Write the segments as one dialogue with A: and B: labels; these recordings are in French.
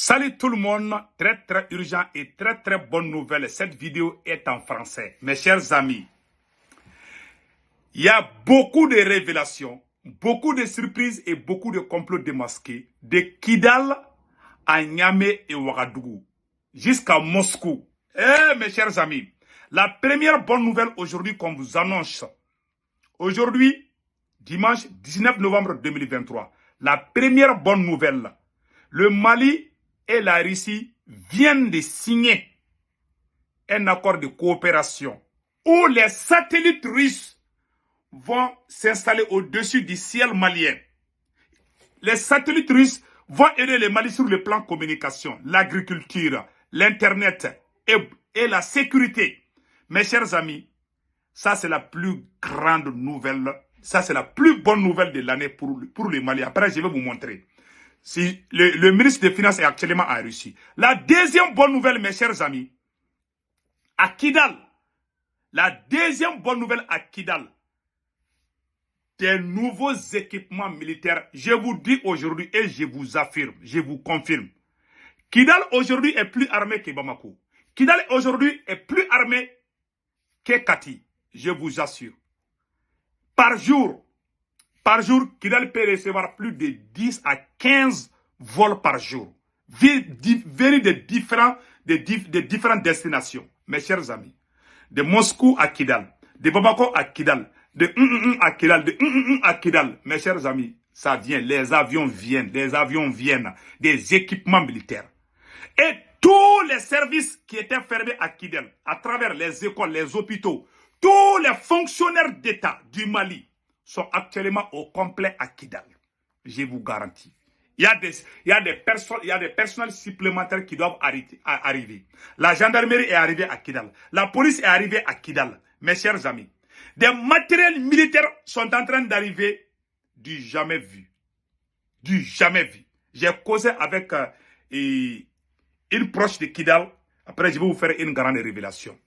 A: Salut tout le monde, très urgent et très bonne nouvelle. Cette vidéo est en français. Mes chers amis, il y a beaucoup de révélations, beaucoup de surprises et beaucoup de complots démasqués de Kidal à Niamey et Ouagadougou jusqu'à Moscou. Mes chers amis, la première bonne nouvelle aujourd'hui qu'on vous annonce, aujourd'hui, dimanche 19 novembre 2023, la première bonne nouvelle, le Mali et la Russie viennent de signer un accord de coopération où les satellites russes vont s'installer au-dessus du ciel malien. Les satellites russes vont aider le Mali sur le plan communication, l'agriculture, l'internet et la sécurité. Mes chers amis, ça c'est la plus grande nouvelle, ça c'est la plus bonne nouvelle de l'année pour le Mali. Après je vais vous montrer. Si le ministre des Finances est actuellement en Russie. La deuxième bonne nouvelle, mes chers amis, à Kidal, la deuxième bonne nouvelle à Kidal, des nouveaux équipements militaires. Je vous dis aujourd'hui et je vous affirme, je vous confirme. Kidal aujourd'hui est plus armé que Bamako. Kidal aujourd'hui est plus armé que Kati, je vous assure. Par jour, Kidal peut recevoir plus de 10 à 15 vols par jour, venus de différentes destinations. Mes chers amis, de Moscou à Kidal, de Bamako à Kidal, de à Kidal, de à Kidal. Mes chers amis, ça vient, les avions viennent, des équipements militaires. Et tous les services qui étaient fermés à Kidal, à travers les écoles, les hôpitaux, tous les fonctionnaires d'État du Mali, sont actuellement au complet à Kidal. Je vous garantis. Il y a des personnels supplémentaires qui doivent arriver. La gendarmerie est arrivée à Kidal. La police est arrivée à Kidal. Mes chers amis, des matériels militaires sont en train d'arriver du jamais vu. Du jamais vu. J'ai causé avec une proche de Kidal. Après, je vais vous faire une grande révélation.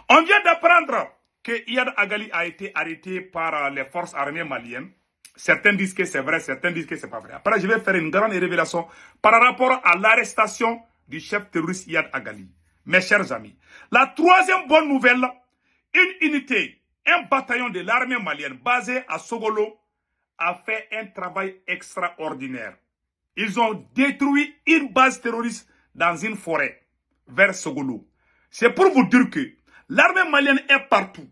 A: On vient d'apprendre que Iyad Agali a été arrêté par les forces armées maliennes. Certains disent que c'est vrai, certains disent que c'est pas vrai. Après, je vais faire une grande révélation par rapport à l'arrestation du chef terroriste Iyad Agali. Mes chers amis, la troisième bonne nouvelle, une unité, un bataillon de l'armée malienne basé à Sogolo a fait un travail extraordinaire. Ils ont détruit une base terroriste dans une forêt vers Sogolo. C'est pour vous dire que l'armée malienne est partout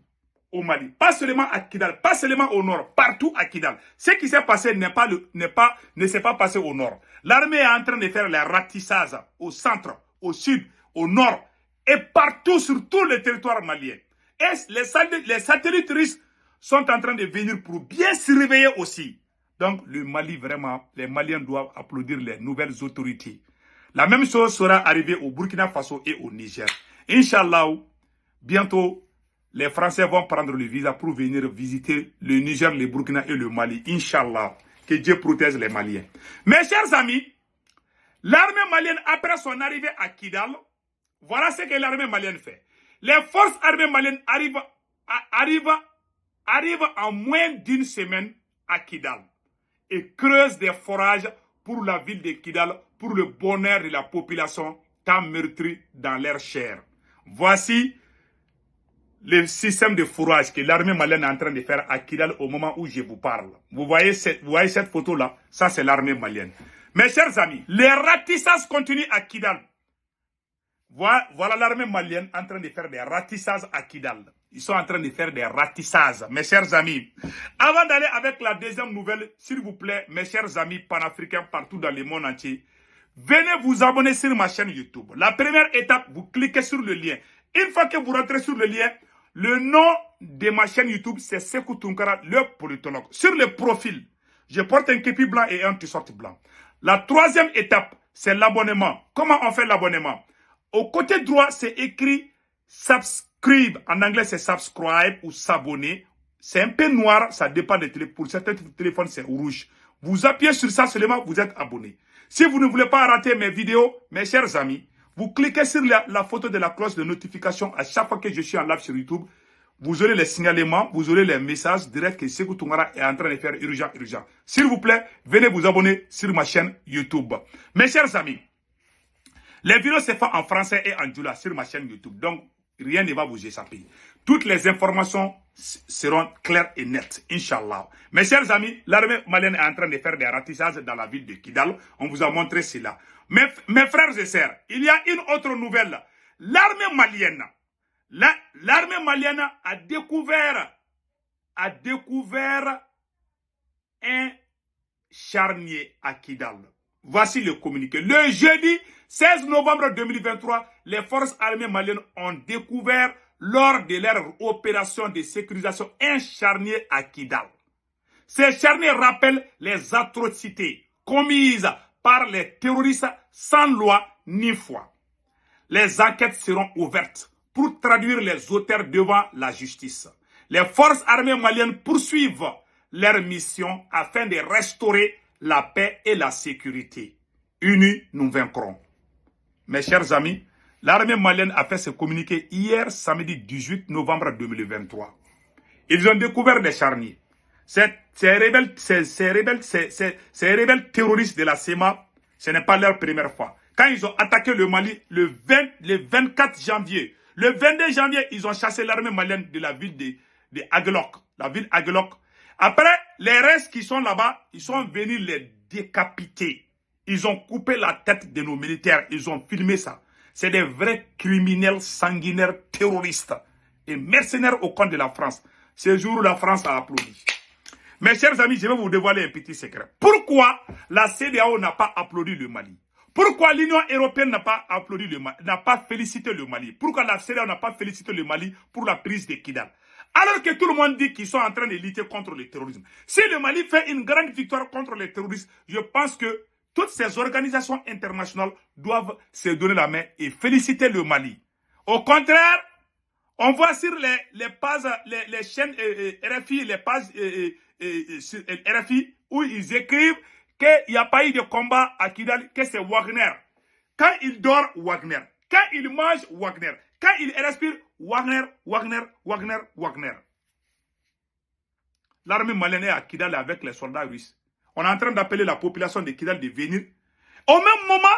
A: au Mali, pas seulement à Kidal, pas seulement au nord, partout à Kidal. Ce qui s'est passé ne s'est pas passé au nord. L'armée est en train de faire les ratissages au centre, au sud, au nord et partout sur tout le territoire malien. Et les satellites russes sont en train de venir pour bien surveiller aussi. Donc le Mali, vraiment, les Maliens doivent applaudir les nouvelles autorités. La même chose sera arrivée au Burkina Faso et au Niger. Inch'Allah, bientôt, les Français vont prendre le visa pour venir visiter le Niger, le Burkina et le Mali. Inch'Allah, que Dieu protège les Maliens. Mes chers amis, l'armée malienne, après son arrivée à Kidal, voilà ce que l'armée malienne fait. Les forces armées maliennes arrivent en moins d'une semaine à Kidal et creusent des forages pour la ville de Kidal, pour le bonheur de la population tant meurtrie dans leur chair. Voici le système de fourrage que l'armée malienne est en train de faire à Kidal au moment où je vous parle. Vous voyez cette photo-là? Ça, c'est l'armée malienne. Mes chers amis, les ratissages continuent à Kidal. Voilà l'armée malienne en train de faire des ratissages à Kidal. Ils sont en train de faire des ratissages, mes chers amis. Avant d'aller avec la deuxième nouvelle, s'il vous plaît, mes chers amis panafricains partout dans le monde entier, venez vous abonner sur ma chaîne YouTube. La première étape, vous cliquez sur le lien. Une fois que vous rentrez sur le lien, le nom de ma chaîne YouTube, c'est Sekou Tounkara, le politologue. Sur le profil, je porte un képi blanc et un t-shirt blanc. La troisième étape, c'est l'abonnement. Comment on fait l'abonnement? Au côté droit, c'est écrit subscribe. En anglais, c'est subscribe ou s'abonner. C'est un peu noir, ça dépend des téléphones. Pour certains téléphones, c'est rouge. Vous appuyez sur ça seulement, vous êtes abonné. Si vous ne voulez pas rater mes vidéos, mes chers amis, vous cliquez sur la photo de la cloche de notification à chaque fois que je suis en live sur YouTube. Vous aurez les signalements, vous aurez les messages directs que Sekou Tounkara est en train de faire urgent. S'il vous plaît, venez vous abonner sur ma chaîne YouTube. Mes chers amis, Les vidéos se font en français et en djoula sur ma chaîne YouTube. Donc, rien ne va vous échapper. Toutes les informations seront claires et nettes, Inch'Allah. Mes chers amis, l'armée malienne est en train de faire des ratissages dans la ville de Kidal. On vous a montré cela. Mes frères et sœurs, il y a une autre nouvelle. L'armée malienne a découvert un charnier à Kidal. Voici le communiqué. Le jeudi 16 novembre 2023, les forces armées maliennes ont découvert lors de leur opération de sécurisation un charnier à Kidal. Ce charnier rappelle les atrocités commises par les terroristes sans loi ni foi. Les enquêtes seront ouvertes pour traduire les auteurs devant la justice. Les forces armées maliennes poursuivent leur mission afin de restaurer la paix et la sécurité. Unis, nous vaincrons. Mes chers amis, l'armée malienne a fait ce communiqué hier, samedi 18 novembre 2023. Ils ont découvert des charniers. Ces rebelles terroristes de la CEMA, ce n'est pas leur première fois. Quand ils ont attaqué le Mali le 24 janvier, le 22 janvier, ils ont chassé l'armée malienne de la ville de Aguelok, la ville Aguelok. Après, les restes qui sont là-bas, ils sont venus les décapiter. Ils ont coupé la tête de nos militaires. Ils ont filmé ça. C'est des vrais criminels sanguinaires terroristes et mercenaires au compte de la France. Ce jour, la France a applaudi. Mes chers amis, je vais vous dévoiler un petit secret. Pourquoi la CEDEAO n'a pas applaudi le Mali? Pourquoi l'Union européenne n'a pas applaudi le Mali, n'a pas félicité le Mali? Pourquoi la CEDEAO n'a pas félicité le Mali pour la prise de Kidal? Alors que tout le monde dit qu'ils sont en train de lutter contre le terrorisme. Si le Mali fait une grande victoire contre les terroristes, je pense que toutes ces organisations internationales doivent se donner la main et féliciter le Mali. Au contraire, on voit sur les pages, les chaînes RFI, les pages RFI, où ils écrivent qu'il n'y a pas eu de combat à Kidal, que c'est Wagner. Quand il dort, Wagner. Quand il mange, Wagner. Quand il respire, Wagner. L'armée malienne est à Kidal avec les soldats russes. On est en train d'appeler la population de Kidal de venir. Au même moment,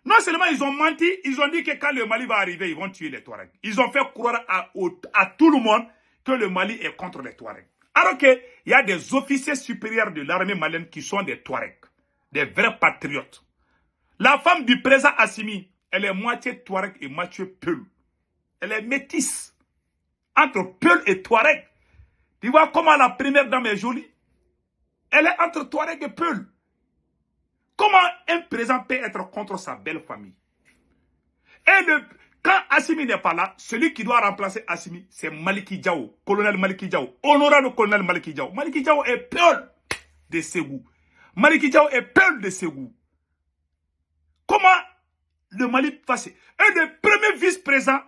A: non seulement ils ont menti, ils ont dit que quand le Mali va arriver, ils vont tuer les Touaregs. Ils ont fait croire à tout le monde que le Mali est contre les Touaregs. Alors qu'il y a des officiers supérieurs de l'armée malienne qui sont des Touaregs, des vrais patriotes. La femme du président Assimi, elle est moitié Touareg et moitié Peul. Elle est métisse entre Peul et Touareg. Tu vois comment la première dame est jolie? Elle est entre Touareg et Peul. Comment un président peut être contre sa belle famille? Et quand Assimi n'est pas là, celui qui doit remplacer Assimi, c'est Maliki Diao, colonel Maliki Diao, honorable colonel Maliki Diao. Maliki Diao est Peul de Ségou. Maliki Diao est Peul de Ségou. Comment le Mali passe? Un des premiers vice-présidents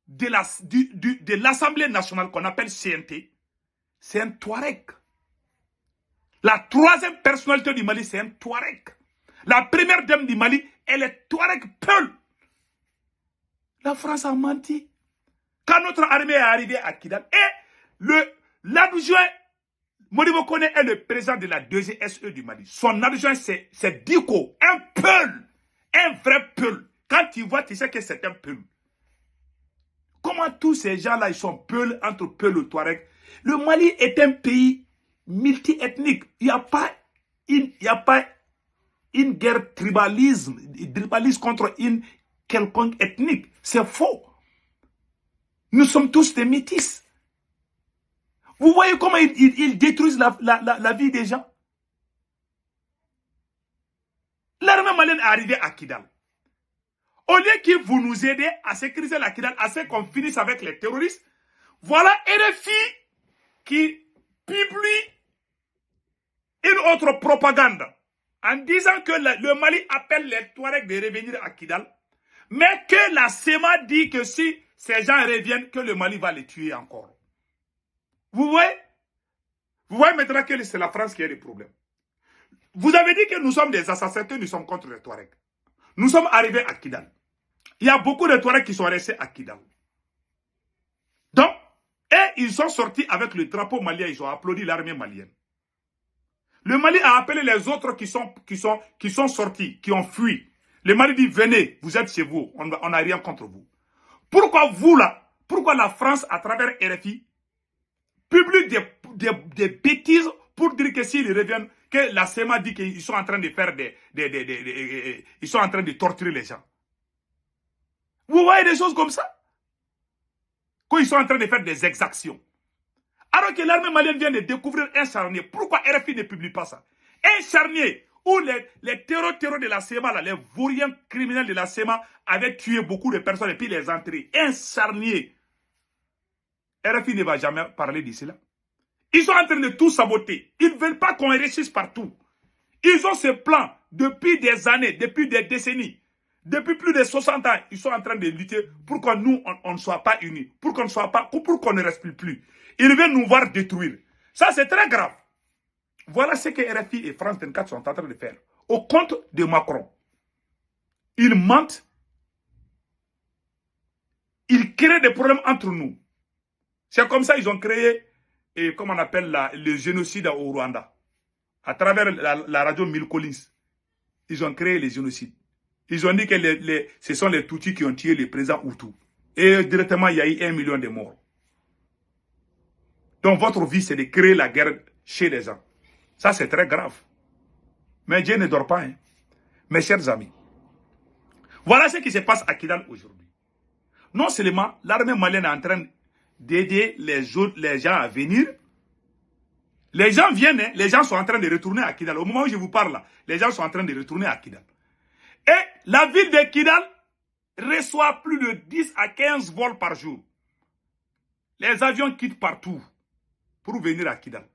A: de l'Assemblée nationale qu'on appelle CNT, c'est un Touareg. La troisième personnalité du Mali, c'est un Touareg. La première dame du Mali, elle est Touareg Peul. La France a menti. Quand notre armée est arrivée à Kidal, et l'adjoint, Modibo Kone est le président de la 2SE du Mali. Son adjoint, c'est Diko, un Peul. Un vrai Peul. Quand tu vois, tu sais que c'est un Peul. Comment tous ces gens-là, ils sont Peul, entre Peul et Touareg? Le Mali est un pays multi-ethnique. Il n'y a pas une guerre tribalisme contre une quelconque ethnique. C'est faux. Nous sommes tous des métis. Vous voyez comment ils détruisent la vie des gens? L'armée malienne est arrivée à Kidal. Au lieu que vous nous aidez à sécuriser la Kidal, à ce qu'on finisse avec les terroristes, voilà RFI qui publie une autre propagande en disant que le Mali appelle les Touaregs de revenir à Kidal, mais que la CEMA dit que si ces gens reviennent, que le Mali va les tuer encore. Vous voyez? Vous voyez maintenant que c'est la France qui a des problèmes. Vous avez dit que nous sommes des assassins, que nous sommes contre les Touaregs. Nous sommes arrivés à Kidal. Il y a beaucoup de Touaregs qui sont restés à Kidal. Donc, ils sont sortis avec le drapeau malien, ils ont applaudi l'armée malienne. Le Mali a appelé les autres qui sont sortis, qui ont fui. Le Mali dit, venez, vous êtes chez vous, on n'a rien contre vous. Pourquoi vous là, pourquoi la France, à travers RFI, publie des bêtises pour dire que s'ils reviennent, que la CEMA dit qu'ils sont en train de faire ils sont en train de torturer les gens. Vous voyez des choses comme ça? Quand ils sont en train de faire des exactions. Alors que l'armée malienne vient de découvrir un charnier. Pourquoi RFI ne publie pas ça? Un charnier où les terrors de la CEMA, là, les vauriens criminels de la CEMA avaient tué beaucoup de personnes et puis les entrées. Un charnier. RFI ne va jamais parler de cela. Ils sont en train de tout saboter. Ils ne veulent pas qu'on réussisse partout. Ils ont ce plan depuis des années, depuis des décennies. Depuis plus de 60 ans, ils sont en train de lutter pour que nous, on ne soit pas unis, pour qu'on ne respire plus. Ils veulent nous voir détruire. Ça, c'est très grave. Voilà ce que RFI et France 24 sont en train de faire. Au compte de Macron. Ils mentent. Ils créent des problèmes entre nous. C'est comme ça qu'ils ont créé, comment on appelle le génocide au Rwanda. À travers la radio Mille Collins. Ils ont créé les génocides. Ils ont dit que ce sont les Tutsis qui ont tué le président Hutu. Et directement, il y a eu 1 million de morts. Donc, votre vie, c'est de créer la guerre chez les gens. Ça, c'est très grave. Mais Dieu ne dort pas. Hein. Mes chers amis. Voilà ce qui se passe à Kidal aujourd'hui. Non seulement l'armée malienne est en train d'aider les gens à venir. Les gens viennent, hein, les gens sont en train de retourner à Kidal. Au moment où je vous parle, là, les gens sont en train de retourner à Kidal. Et la ville de Kidal reçoit plus de 10 à 15 vols par jour. Les avions quittent partout pour venir à Kidal.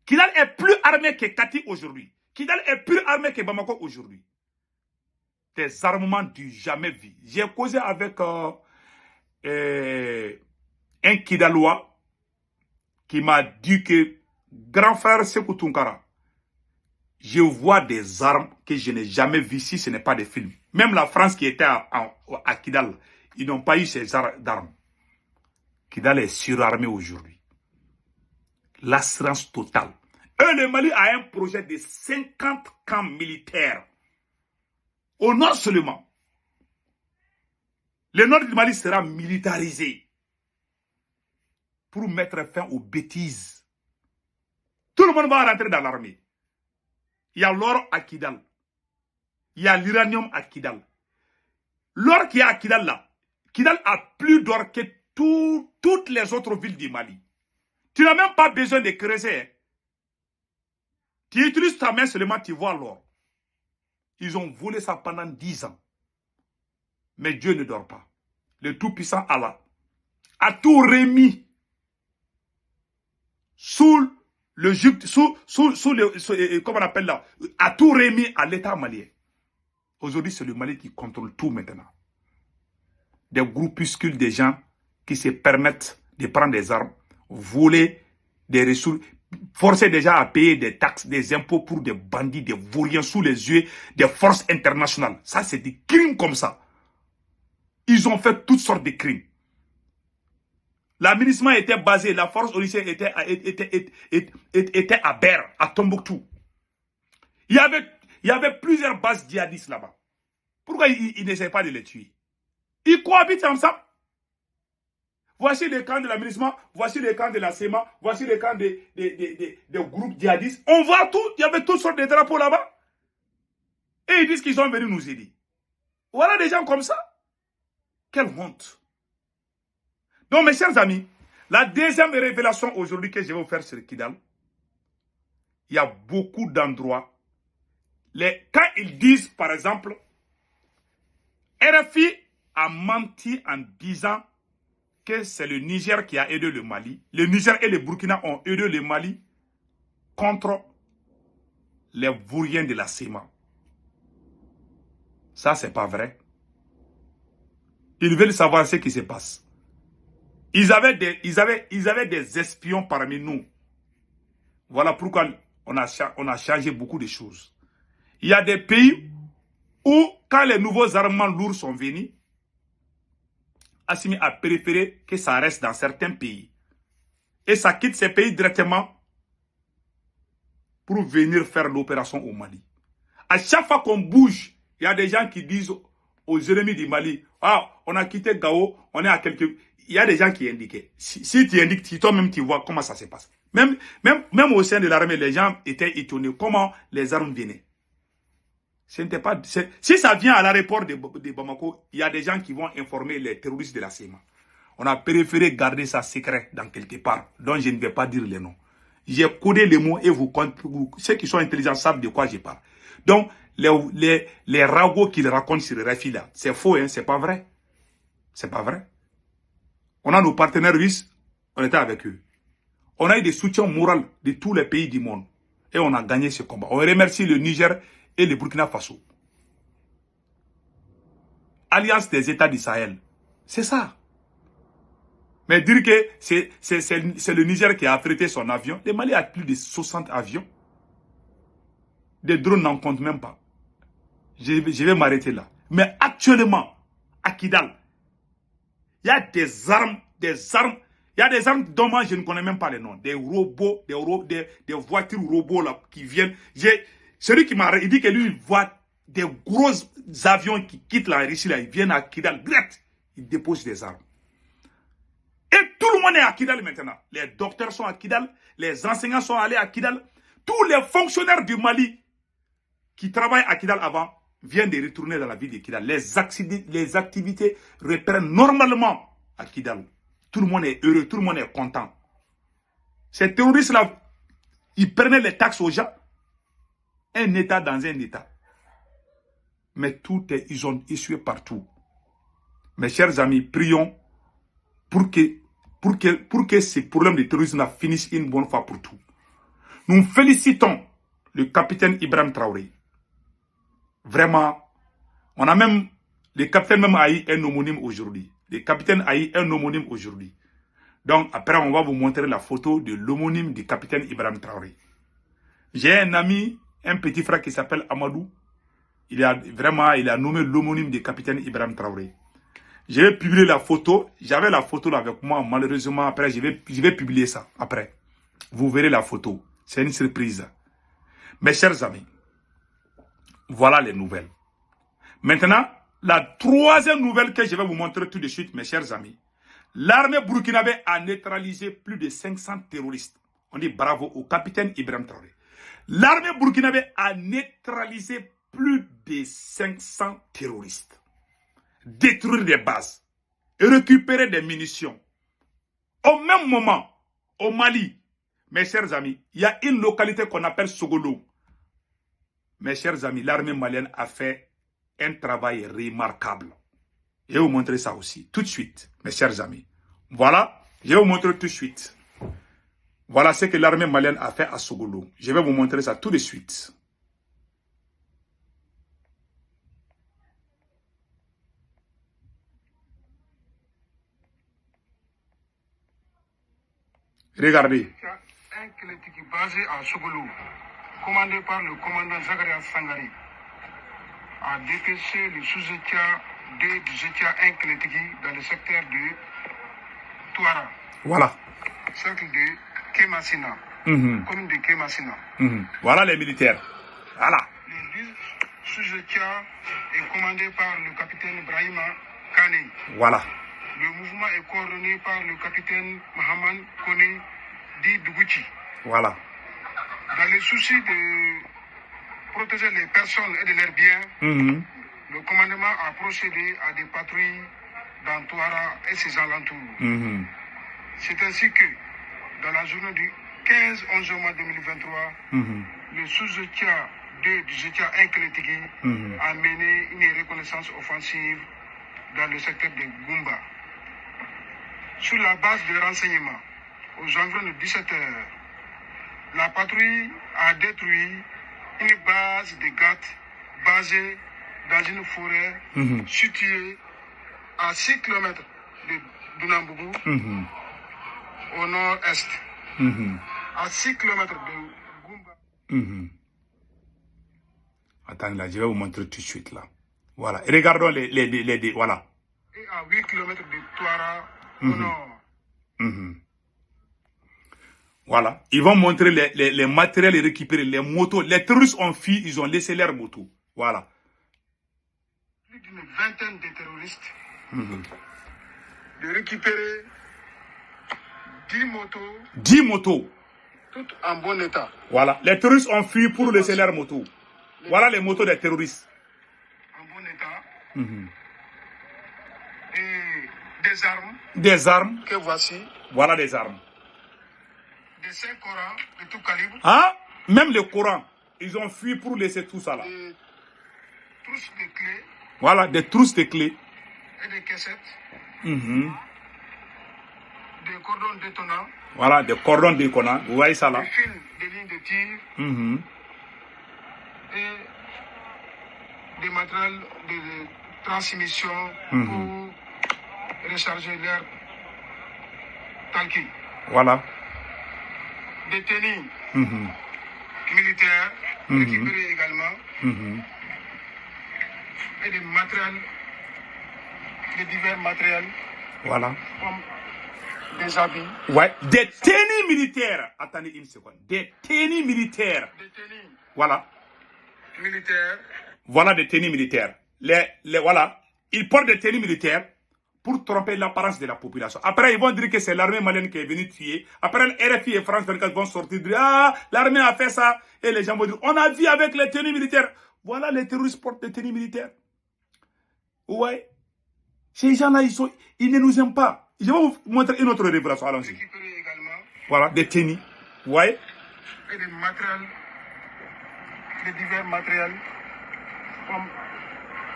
A: Kidal est plus armé que Kati aujourd'hui. Kidal est plus armé que Bamako aujourd'hui. Des armements du jamais vu. J'ai causé avec un Kidalois qui m'a dit que grand frère Sekou Tunkara, je vois des armes que je n'ai jamais vues si ce n'est pas des films. Même la France qui était à Kidal, ils n'ont pas eu ces armes. Kidal est surarmé aujourd'hui. L'assurance totale. Et le Mali a un projet de 50 camps militaires. Au nord seulement. Le nord du Mali sera militarisé. Pour mettre fin aux bêtises. Tout le monde va rentrer dans l'armée. Il y a l'or à Kidal. Il y a l'uranium à Kidal. L'or qui est à Kidal là, Kidal a plus d'or que toutes les autres villes du Mali. Tu n'as même pas besoin de creuser. Hein. Tu utilises ta main seulement, tu vois l'or. Ils ont volé ça pendant 10 ans. Mais Dieu ne dort pas. Le Tout-Puissant Allah a tout remis sous comment on appelle là, a tout remis à l'État malien. Aujourd'hui, c'est le Mali qui contrôle tout maintenant. Des groupuscules de gens qui se permettent de prendre des armes, voler des ressources, forcer des gens à payer des taxes, des impôts pour des bandits, des vauriens sous les yeux des forces internationales. Ça, c'est des crimes comme ça. Ils ont fait toutes sortes de crimes. L'aménagement était basé, la force policière était à Ber, à Tombouctou. Il y avait plusieurs bases djihadistes là-bas. Pourquoi ils n'essaient pas de les tuer? Ils cohabitent ensemble. Voici le camp de l'aménagement, voici le camp de la CEMA, voici le camp des groupes djihadistes. On voit tout, il y avait toutes sortes de drapeaux là-bas. Et ils disent qu'ils sont venus nous aider. Voilà des gens comme ça. Quelle honte. Donc, mes chers amis, la deuxième révélation aujourd'hui que je vais vous faire sur Kidal, il y a beaucoup d'endroits. Quand ils disent, par exemple, RFI a menti en disant que c'est le Niger qui a aidé le Mali. Le Niger et le Burkina ont aidé le Mali contre les vauriens de la CEMA. Ça, c'est pas vrai. Ils veulent savoir ce qui se passe. Ils avaient des espions parmi nous. Voilà pourquoi on a changé beaucoup de choses. Il y a des pays où, quand les nouveaux armements lourds sont venus, Assimi a préféré que ça reste dans certains pays. Et ça quitte ces pays directement pour venir faire l'opération au Mali. À chaque fois qu'on bouge Il y a des gens qui disent aux ennemis du Mali, ah, on a quitté Gao, on est à quelques... Il y a des gens qui indiquaient. Si tu indiques, si toi-même tu vois comment ça se passe. Même au sein de l'armée, les gens étaient étonnés comment les armes venaient. Ce n'était pas... Si ça vient à l'aéroport de Bamako, il y a des gens qui vont informer les terroristes de la CEMA. On a préféré garder ça secret dans quelque part, dont je ne vais pas dire les noms. J'ai codé les mots et ceux qui sont intelligents savent de quoi je parle. Donc, les ragots qu'ils racontent sur les RFI là, c'est faux, hein, c'est pas vrai. C'est pas vrai. On a nos partenaires russes, on était avec eux. On a eu des soutiens moraux de tous les pays du monde. Et on a gagné ce combat. On remercie le Niger et le Burkina Faso. Alliance des États du Sahel. C'est ça. Mais dire que c'est le Niger qui a affrété son avion. Le Mali a plus de 60 avions. Des drones n'en comptent même pas. Je vais m'arrêter là. Mais actuellement, à Kidal, il y a des armes. Il y a des armes dont moi je ne connais même pas les noms. Des robots, des voitures robots là qui viennent. Celui qui m'a dit que lui, il voit des gros avions qui quittent la Russie là. Ils viennent à Kidal. Ils déposent des armes. Et tout le monde est à Kidal maintenant. Les docteurs sont à Kidal. Les enseignants sont allés à Kidal. Tous les fonctionnaires du Mali qui travaillent à Kidal avant viennent de retourner dans la ville de Kidal. Les activités reprennent normalement à Kidal. Tout le monde est heureux, tout le monde est content. Ces terroristes-là, ils prenaient les taxes aux gens. Un État dans un État. Mais ils ont essuyé partout. Mes chers amis, prions pour que ces problèmes de terrorisme finissent une bonne fois pour tout. Nous félicitons le capitaine Ibrahim Traoré. Vraiment, le capitaine même a eu un homonyme aujourd'hui. Le capitaine a eu un homonyme aujourd'hui. Donc, après, on va vous montrer la photo de l'homonyme du capitaine Ibrahim Traoré. J'ai un ami, un petit frère qui s'appelle Amadou. Il a nommé l'homonyme du capitaine Ibrahim Traoré. Je vais publier la photo. J'avais la photo là avec moi. Malheureusement, après, je vais publier ça. Après, vous verrez la photo. C'est une surprise. Mes chers amis, voilà les nouvelles. Maintenant, la troisième nouvelle que je vais vous montrer tout de suite, mes chers amis. L'armée burkinabé a neutralisé plus de 500 terroristes. On dit bravo au capitaine Ibrahim Traoré. L'armée burkinabé a neutralisé plus de 500 terroristes. Détruire des bases et récupérer des munitions. Au même moment, au Mali, mes chers amis, il y a une localité qu'on appelle Sogolo. Mes chers amis, l'armée malienne a fait un travail remarquable. Je vais vous montrer ça aussi, tout de suite, mes chers amis. Voilà, je vais vous montrer tout de suite. Voilà ce que l'armée malienne a fait à Sogolo. Je vais vous montrer ça tout de suite. Regardez.
B: Un Kélétiki basé à Sogolo, commandé par le commandant Zakaria Sangari, a dépêché le sous-état du Zétia 1 Kélétiki dans le secteur de Touara.
A: Voilà.
B: Cercle de Kémassina. Commune de Kémassina.
A: Voilà les militaires. Voilà.
B: Le sous-état est commandé par le capitaine Ibrahima Kane.
A: Voilà.
B: Le mouvement est coordonné par le capitaine Mohamed Kone Di Dougouchi.
A: Voilà.
B: Dans le souci de protéger les personnes et de leurs biens, le commandement a procédé à des patrouilles dans Touara et ses alentours. C'est ainsi que, dans la journée du 15-11 mois 2023, le sous-état du Zétia 1 Kélétiki a mené une reconnaissance offensive dans le secteur de Goumba. Sur la base de renseignements, aux environs de 17 heures, la patrouille a détruit une base de GAT basée dans une forêt située à 6 km de Dunambougou, au nord-est, à 6 km de Goumba.
A: Attends là, je vais vous montrer tout de suite là. Voilà, et regardons les voilà.
B: Et à 8 km de Touara, au nord.
A: Voilà, ils vont montrer les matériels récupérés, les motos. Les terroristes ont fui, ils ont laissé leurs motos. Voilà.
B: plus d'une vingtaine de terroristes de récupérer 10 motos.
A: 10 motos.
B: Toutes en bon état.
A: Voilà. Les terroristes ont fui pour laisser leurs motos. Voilà les motos des terroristes.
B: En bon état. Et des armes.
A: Des armes.
B: Que voici.
A: Voilà des armes.
B: Des 5 Corans de tout calibre.
A: Ah, même le Coran. Ils ont fui pour laisser tout ça là.
B: Des trousses de clés.
A: Voilà, des trousses de clés.
B: Et des caissettes. Des cordons détonnants.
A: Voilà, des cordons détonnants. Vous voyez ça là.
B: Des fils de lignes de tir. Et des matériels de transmission pour recharger leur talki.
A: Voilà.
B: Des tenues militaires récupérées également. Et des matériels, de divers matériels.
A: Voilà.
B: Comme des habits.
A: Ouais, des tenues militaires. Attendez une seconde. Des tenues militaires.
B: Des tenues.
A: Voilà.
B: Militaires.
A: Voilà des tenues militaires. Voilà. Ils portent des tenues militaires pour tromper l'apparence de la population. Après, ils vont dire que c'est l'armée malienne qui est venue tuer. Après, RFI et France 24 vont sortir dire ah, l'armée a fait ça. Et les gens vont dire on a vu avec les tenues militaires. Voilà, les terroristes portent des tenues militaires. Ouais. Ces gens-là, ils ne nous aiment pas. Je vais vous montrer une autre révélation. Allons-y. Voilà, des tenues. Ouais.
B: Et des matériels, des divers matériels, comme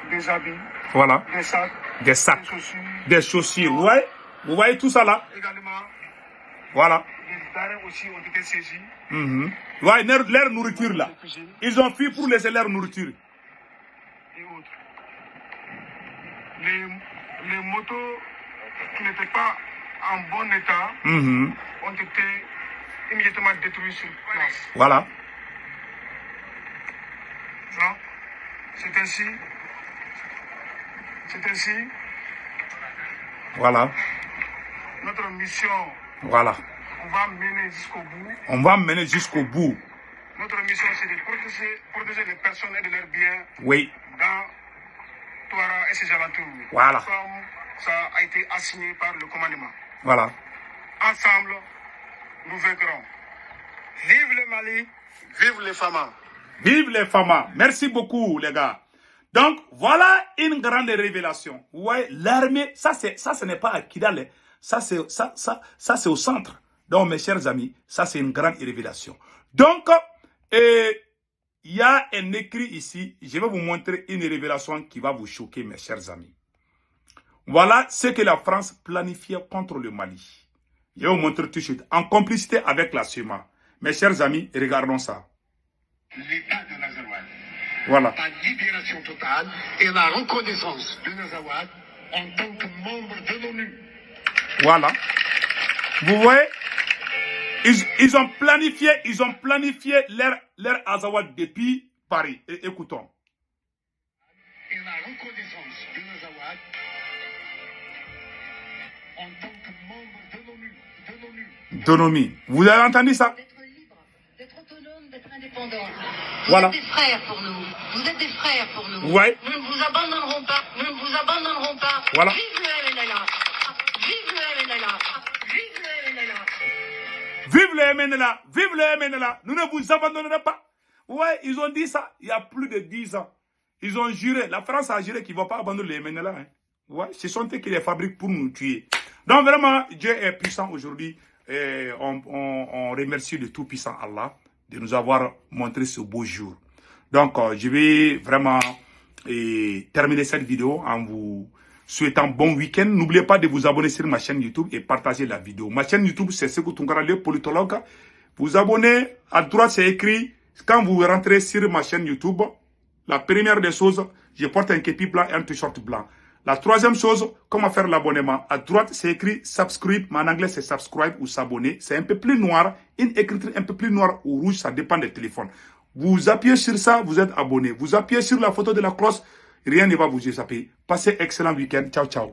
B: des habits.
A: Voilà.
B: Des sacs.
A: Des sacs.
B: Des chaussures.
A: Des chaussures. Ouais. Vous voyez tout ça là?
B: Également.
A: Voilà.
B: Les darins aussi ont été saisis.
A: Ouais, leur nourriture là. Ils ont fui pour laisser leur nourriture.
B: Et autres. Les motos qui n'étaient pas en bon état ont été immédiatement détruites sur place.
A: Voilà.
B: Ça, c'est ainsi. C'est ainsi.
A: Voilà.
B: Notre mission.
A: Voilà.
B: On va mener jusqu'au bout.
A: On va mener jusqu'au bout.
B: Notre mission, c'est de protéger les personnes et de leurs biens.
A: Oui.
B: Dans Touara et ses alentours.
A: Voilà.
B: Comme ça a été assigné par le commandement.
A: Voilà.
B: Ensemble, nous vaincrons. Vive le Mali, vive les Famas.
A: Vive les Famas. Merci beaucoup, les gars. Donc, voilà une grande révélation. Ouais, l'armée, ça ce n'est pas à Kidal. Ça, c'est au centre. Donc, mes chers amis, ça, c'est une grande révélation. Donc, il y a un écrit ici. Je vais vous montrer une révélation qui va vous choquer, mes chers amis. Voilà ce que la France planifiait contre le Mali. Je vais vous montrer tout de suite. En complicité avec la SEMA. Mes chers amis, regardons ça.
B: L'État de Nazawad.
A: Voilà.
B: La libération totale et la reconnaissance de Nazawad en tant que membre de l'ONU.
A: Voilà. Vous voyez, ils ont planifié leur Azawad depuis Paris. Et écoutons.
B: Et la reconnaissance de Nazawad en tant que membre de l'ONU.
A: Vous avez entendu ça?
C: D'être libre, d'être autonome, d'être indépendant.
A: Voilà.
C: Vous êtes des frères pour nous. Vous êtes des frères pour nous.
A: Ouais.
C: Nous ne vous abandonnerons pas. Nous ne vous abandonnerons pas.
A: Voilà.
C: Vive le MNLA. Vive le MNLA. Vive le MNLA.
A: Vive le MNLA. Vive le MNLA. Nous ne vous abandonnerons pas. Ouais, ils ont dit ça il y a plus de 10 ans. Ils ont juré. La France a juré qu'ils ne vont pas abandonner les MNLA. Hein. Ouais, ce sont eux qui les fabriquent pour nous tuer. Donc vraiment, Dieu est puissant aujourd'hui. Et on remercie le tout-puissant Allah de nous avoir montré ce beau jour. Donc, je vais vraiment terminer cette vidéo en vous souhaitant bon week-end. N'oubliez pas de vous abonner sur ma chaîne YouTube et partager la vidéo. Ma chaîne YouTube, c'est Sekou Tounkara, le politologue. Vous abonnez, à droite, c'est écrit, quand vous rentrez sur ma chaîne YouTube, la première des choses, je porte un képi blanc et un t-shirt blanc. La troisième chose, comment faire l'abonnement. À droite, c'est écrit subscribe, mais en anglais, c'est subscribe ou s'abonner. C'est un peu plus noir, une écriture un peu plus noire ou rouge, ça dépend des téléphones. Vous appuyez sur ça, vous êtes abonné. Vous appuyez sur la photo de la cloche, rien ne va vous échapper. Passez excellent week-end. Ciao, ciao.